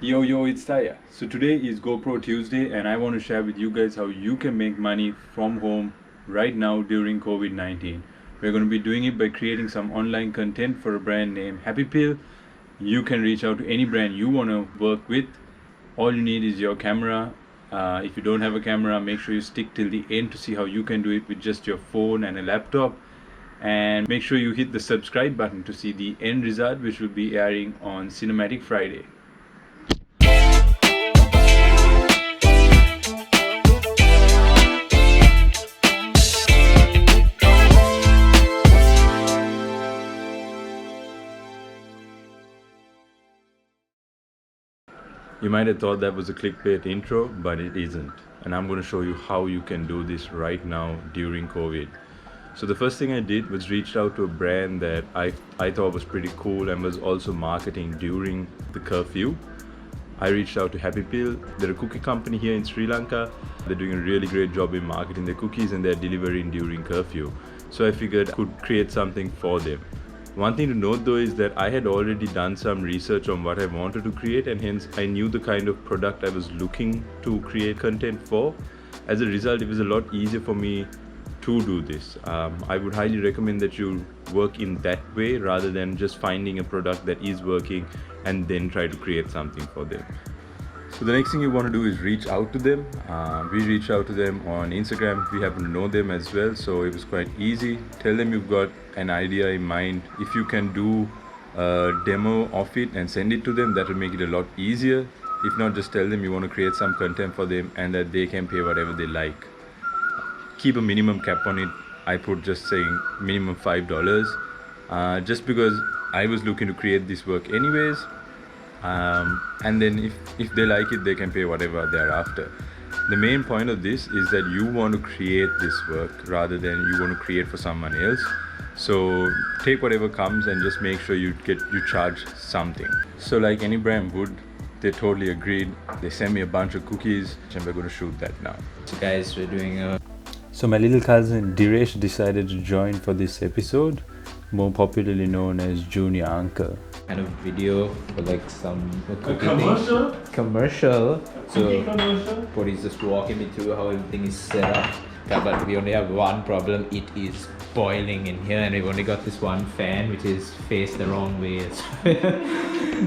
Yo, it's Thahir. So today is GoPro Tuesday and I want to share with you guys how you can make money from home right now during COVID-19. We're going to be doing it by creating some online content for a brand named Happy Pill. You can reach out to any brand you want to work with. All you need is your camera. If you don't have a camera, make sure you stick till the end to see how you can do it with just your phone and a laptop. And make sure you hit the subscribe button to see the end result, which will be airing on Cinematic Friday. You might have thought that was a clickbait intro, but it isn't. And I'm going to show you how you can do this right now during COVID. So the first thing I did was reached out to a brand that I thought was pretty cool and was also marketing during the curfew. I reached out to Happy Pill. They're a cookie company here in Sri Lanka. They're doing a really great job in marketing their cookies and they're delivering during curfew. So I figured I could create something for them. One thing to note though is that I had already done some research on what I wanted to create, and hence I knew the kind of product I was looking to create content for. As a result, it was a lot easier for me to do this. I would highly recommend that you work in that way rather than just finding a product that is working and then try to create something for them. So the next thing you want to do is reach out to them. We reached out to them on Instagram. We happen to know them as well, so it was quite easy. Tell them you've got an idea in mind. If you can do a demo of it and send it to them, that will make it a lot easier. If not, just tell them you want to create some content for them and that they can pay whatever they like. Keep a minimum cap on it. I put just saying minimum $5, just because I was looking to create this work anyways. And then if they like it, they can pay whatever they're after. The main point of this is that you want to create this work rather than you want to create for someone else. So take whatever comes and just make sure you charge something. So like any brand would, they totally agreed. They sent me a bunch of cookies and we're going to shoot that now. So guys, we're doing a... So my little cousin Diresh decided to join for this episode, more popularly known as Junior Uncle. kind of video for like some commercial? Commercial. So Commercial? Podi's just walking me through how everything is set up. But we only have one problem, it is boiling in here and we've only got this one fan which is faced the wrong way.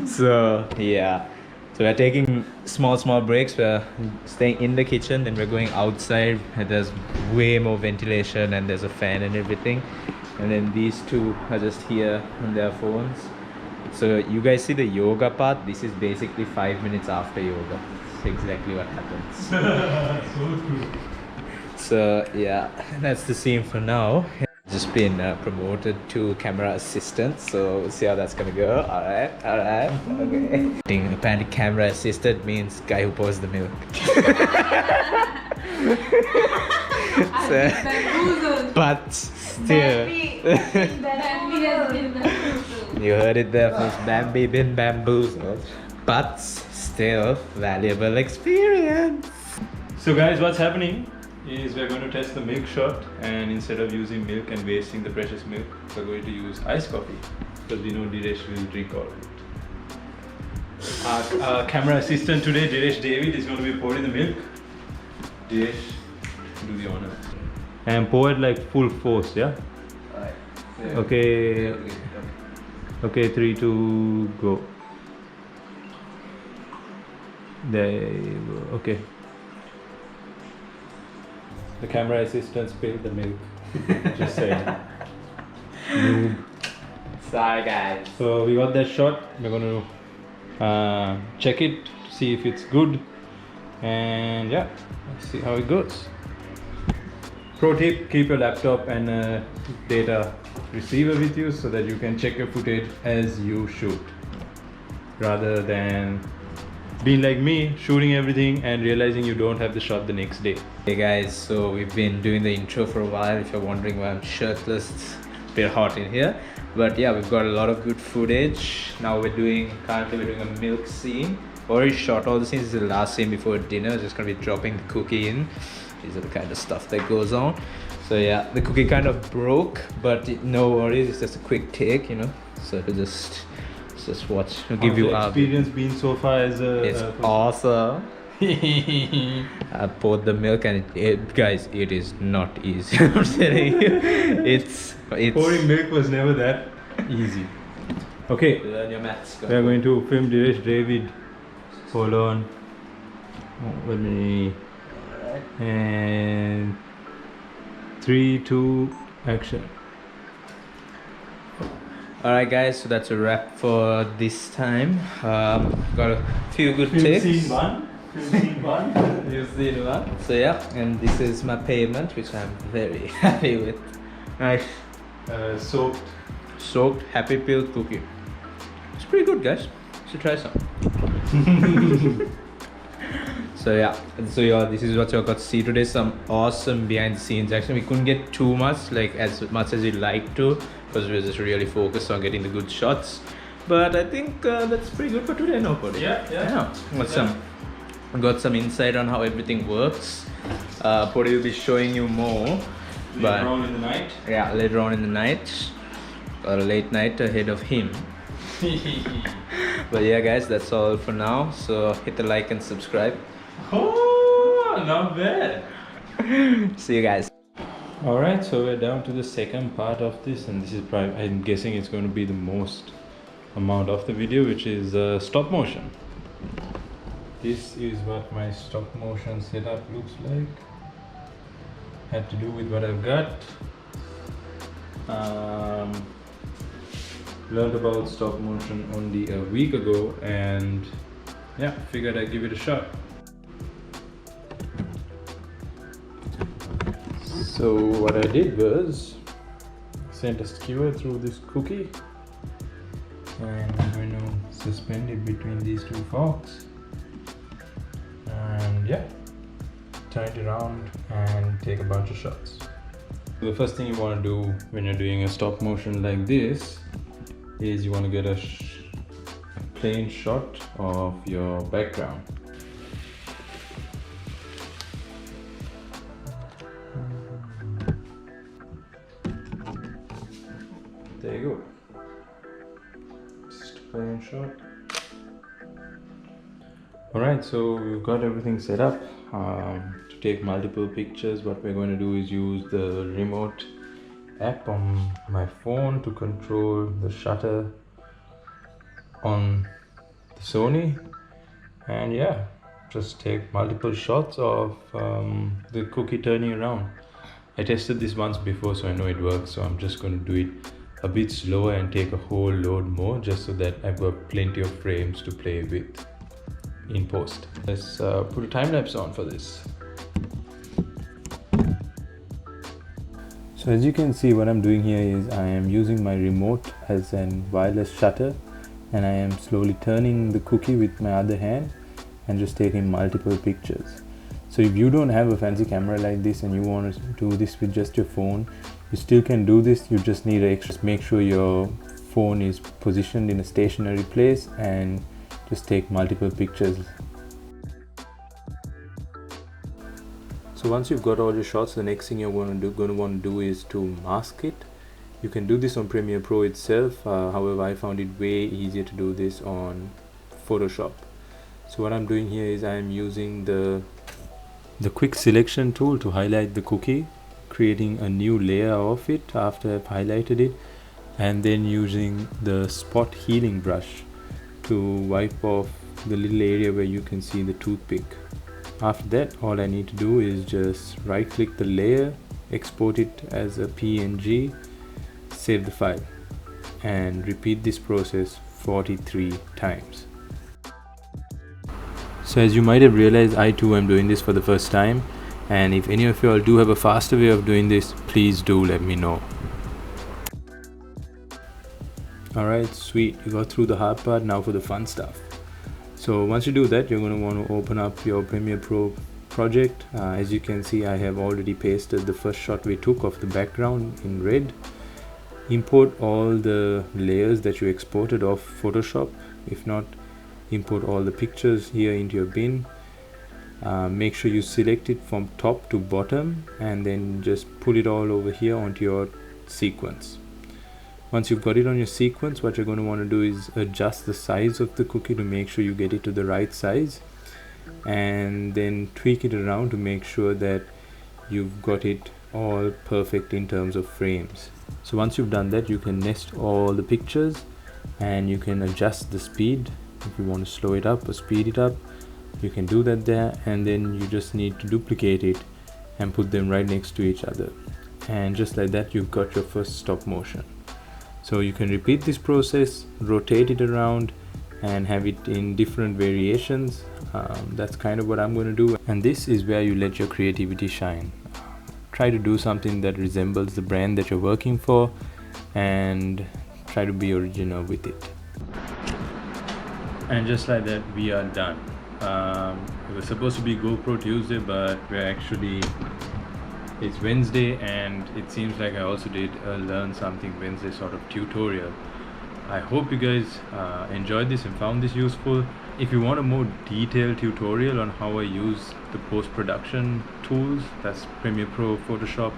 So yeah. So we're taking small breaks. We're staying in the kitchen, then we're going outside and there's way more ventilation and there's a fan and everything. And then these two are just here on their phones. So you guys see the yoga part? This is basically 5 minutes after yoga. That's exactly what happens. So true. So yeah, that's the scene for now. Just been promoted to camera assistant, so we'll see how that's gonna go. Alright, okay. Apparently camera assistant means guy who pours the milk. So, but still, you heard it there first. Bambi been bamboozled, but still valuable experience. So guys, what's happening is we're going to test the milk shot, and instead of using milk and wasting the precious milk, we're going to use iced coffee because we know Diresh will drink all of it. Our camera assistant today, Diresh David, is going to be pouring the milk. Diresh, do the honor. And pour it like full force, yeah? Okay. Okay, 3, 2, go. There you go. Okay. The camera assistant spilled the milk. Just saying. Noob. Sorry guys. So we got that shot. We're going to check it, see if it's good, and yeah, let's see how it goes. Pro tip: keep your laptop and a data receiver with you so that you can check your footage as you shoot, rather than being like me, shooting everything and realizing you don't have the shot the next day. Hey guys, so we've been doing the intro for a while. If you're wondering why I'm shirtless, it's a bit hot in here. But yeah, we've got a lot of good footage. Now currently we're doing a milk scene. Already shot all the scenes. This is the last scene before dinner. Just gonna be dropping the cookie in. These are the kind of stuff that goes on. So yeah, the cookie kind of broke, but no worries, it's just a quick take, you know. So to just just watch. I'll give you our experience been so far as a It's awesome. I poured the milk and guys, it is not easy. I'm telling you, it's pouring milk was never that easy. Okay, Learn your maths. we are going to film Diresh David. Hold on. Let me. And 3, 2, action. Alright guys, so that's a wrap for this time. Got a few good takes. Scene 1. Scene 1. You've seen one. So yeah, and this is my pavement, which I'm very happy with. Nice. Soaked happy peel cookie. It's pretty good, guys. You should try some. So yeah, this is what you got to see today. Some awesome behind the scenes action. We couldn't get too much, like as much as we'd like to, because we were just really focused on getting the good shots. But I think that's pretty good for today, no? Yeah. Got some insight on how everything works. Podi will be showing you more. Later on in the night. Yeah, later on in the night. Or a late night ahead of him. But yeah guys, that's all for now. So hit the like and subscribe. Oh, not bad. See you guys. Alright, so we're down to the second part of this, and this is probably, I'm guessing it's going to be the most amount of the video, which is stop motion. This is what my stop motion setup looks like. Had to do with what I've got. Learned about stop motion only a week ago, and yeah, figured I'd give it a shot. So what I did was sent a skewer through this cookie, and I'm going to suspend it between these two forks, and yeah, turn it around and take a bunch of shots. The first thing you want to do when you're doing a stop motion like this is you want to get a plain shot of your background. There you go. Just a plain shot. Alright, so we've got everything set up. To take multiple pictures, what we're going to do is use the remote app on my phone to control the shutter on the Sony, and yeah, just take multiple shots of the cookie turning around. I tested this once before, so I know it works, so I'm just going to do it a bit slower and take a whole load more, just so that I've got plenty of frames to play with in post. Let's put a time lapse on for this. So as you can see, what I'm doing here is I am using my remote as a wireless shutter, and I am slowly turning the cookie with my other hand and just taking multiple pictures. So if you don't have a fancy camera like this and you want to do this with just your phone, you still can do this. You just need to make sure your phone is positioned in a stationary place and just take multiple pictures. So once you've got all your shots, the next thing you're going to want to do is to mask it. You can do this on Premiere Pro itself, however I found it way easier to do this on Photoshop. So what I'm doing here is I'm using the quick selection tool to highlight the cookie, creating a new layer of it after I've highlighted it, and then using the spot healing brush to wipe off the little area where you can see the toothpick. After that, all I need to do is just right click the layer, export it as a PNG, save the file, and repeat this process 43 times. So as you might have realized, I too am doing this for the first time, and if any of you all do have a faster way of doing this, please do let me know. Alright, sweet, you got through the hard part. Now for the fun stuff. So once you do that, you're going to want to open up your Premiere Pro project. As you can see, I have already pasted the first shot we took of the background in red. Import all the layers that you exported off Photoshop. If not, import all the pictures here into your bin. Make sure you select it from top to bottom and then just pull it all over here onto your sequence. Once you've got it on your sequence, what you're going to want to do is adjust the size of the cookie to make sure you get it to the right size, and then tweak it around to make sure that you've got it all perfect in terms of frames. So once you've done that, you can nest all the pictures and you can adjust the speed. If you want to slow it up or speed it up, you can do that there, and then you just need to duplicate it and put them right next to each other, and just like that you've got your first stop motion. So you can repeat this process, rotate it around and have it in different variations. That's kind of what I'm going to do, and this is where you let your creativity shine. Try to do something that resembles the brand that you're working for and try to be original with it. And just like that, we are done. It was supposed to be GoPro Tuesday, but it's Wednesday, and it seems like I also did a Learn Something Wednesday sort of tutorial. I hope you guys enjoyed this and found this useful. If you want a more detailed tutorial on how I use the post-production tools, that's Premiere Pro, Photoshop,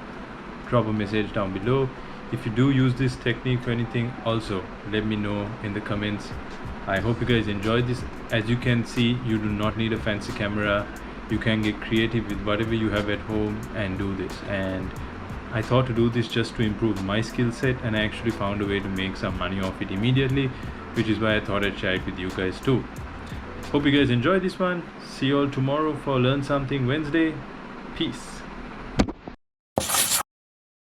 drop a message down below. If you do use this technique for anything, also let me know in the comments. I hope you guys enjoyed this. As you can see, you do not need a fancy camera. You can get creative with whatever you have at home and do this. And I thought to do this just to improve my skill set, and I actually found a way to make some money off it immediately, which is why I thought I'd share it with you guys too. Hope you guys enjoyed this one. See you all tomorrow for Learn Something Wednesday. Peace.